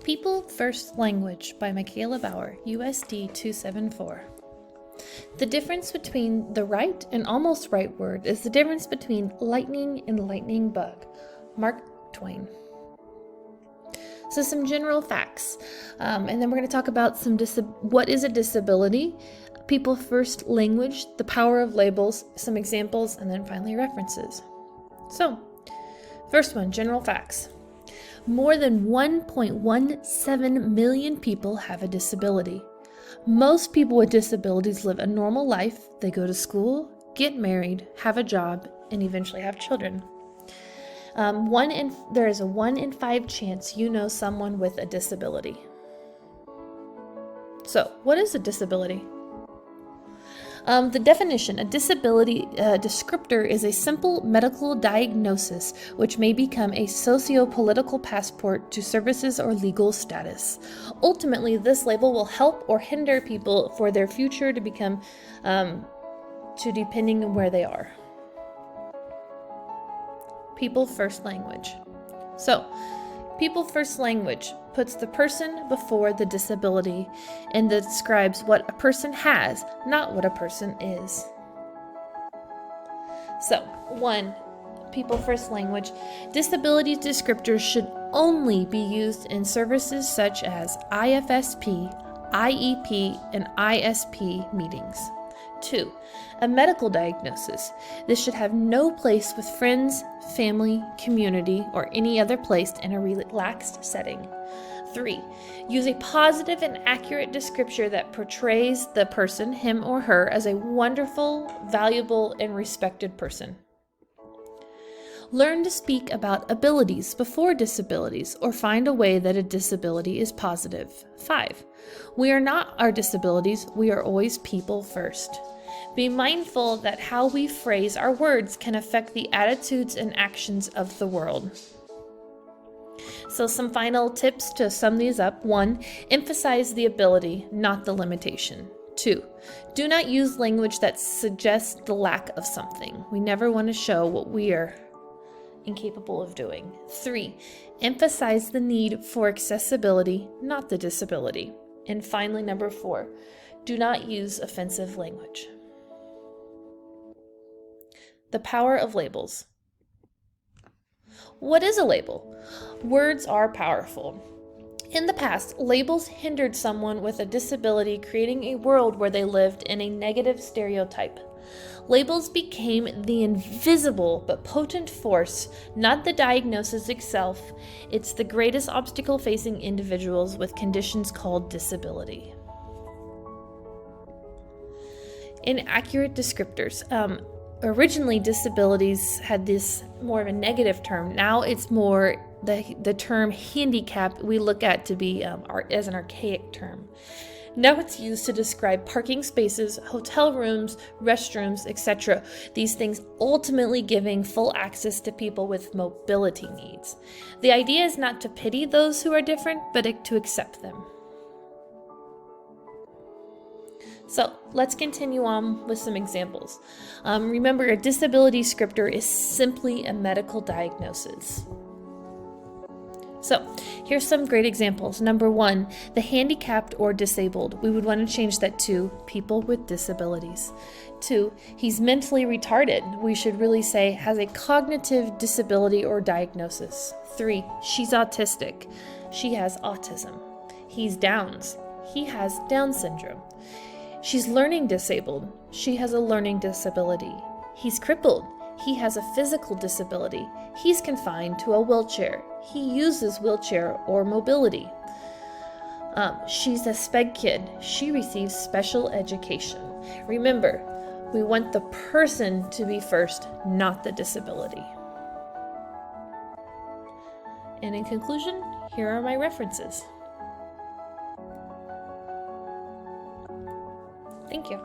People First Language by Hackett-Bauer, USD 274. The difference between the right and almost right word is the difference between lightning and lightning bug. Mark Twain. So some general facts, and then we're going to talk about what is a disability, people first language, the power of labels, some examples, and then finally references. So, first one, general facts. More than 1.17 million people have a disability. Most people with disabilities live a normal life. They go to school, get married, have a job, and eventually have children. There is a 1 in 5 chance you know someone with a disability. So, what is a disability? The definition: a disability descriptor is a simple medical diagnosis which may become a socio-political passport to services or legal status. Ultimately, this label will help or hinder people for their future to become, depending on where they are. People First Language. So, People First Language puts the person before the disability and describes what a person has, not what a person is. So, 1. People First Language. Disability descriptors should only be used in services such as IFSP, IEP, and ISP meetings. 2. A medical diagnosis. This should have no place with friends, family, community, or any other place in a relaxed setting. 3. Use a positive and accurate descriptor that portrays the person, him or her, as a wonderful, valuable, and respected person. Learn to speak about abilities before disabilities, or find a way that a disability is positive. 5. We are not our disabilities, we are always people first. Be mindful that how we phrase our words can affect the attitudes and actions of the world. So some final tips to sum these up. 1. Emphasize the ability, not the limitation. 2. Do not use language that suggests the lack of something. We never want to show what we are incapable of doing. 3. Emphasize the need for accessibility, not the disability. And finally, number 4. Do not use offensive language. The power of labels. What is a label? Words are powerful. In the past, labels hindered someone with a disability, creating a world where they lived in a negative stereotype. Labels became the invisible but potent force, not the diagnosis itself. It's the greatest obstacle facing individuals with conditions called disability. Inaccurate descriptors. Originally, disabilities had this more of a negative term. Now it's more the term handicap we look at to be as an archaic term. Now it's used to describe parking spaces, hotel rooms, restrooms, etc. These things ultimately giving full access to people with mobility needs. The idea is not to pity those who are different, but to accept them. So let's continue on with some examples. Remember, a disability descriptor is simply a medical diagnosis. So here's some great examples. Number 1, the handicapped or disabled. We would want to change that to people with disabilities. 2, he's mentally retarded. We should really say has a cognitive disability or diagnosis. 3, she's autistic. She has autism. He's Downs. He has Down syndrome. She's learning disabled. She has a learning disability. He's crippled. He has a physical disability. He's confined to a wheelchair. He uses wheelchair or mobility. She's a SPED kid. She receives special education. Remember, we want the person to be first, not the disability. And in conclusion, here are my references. Thank you.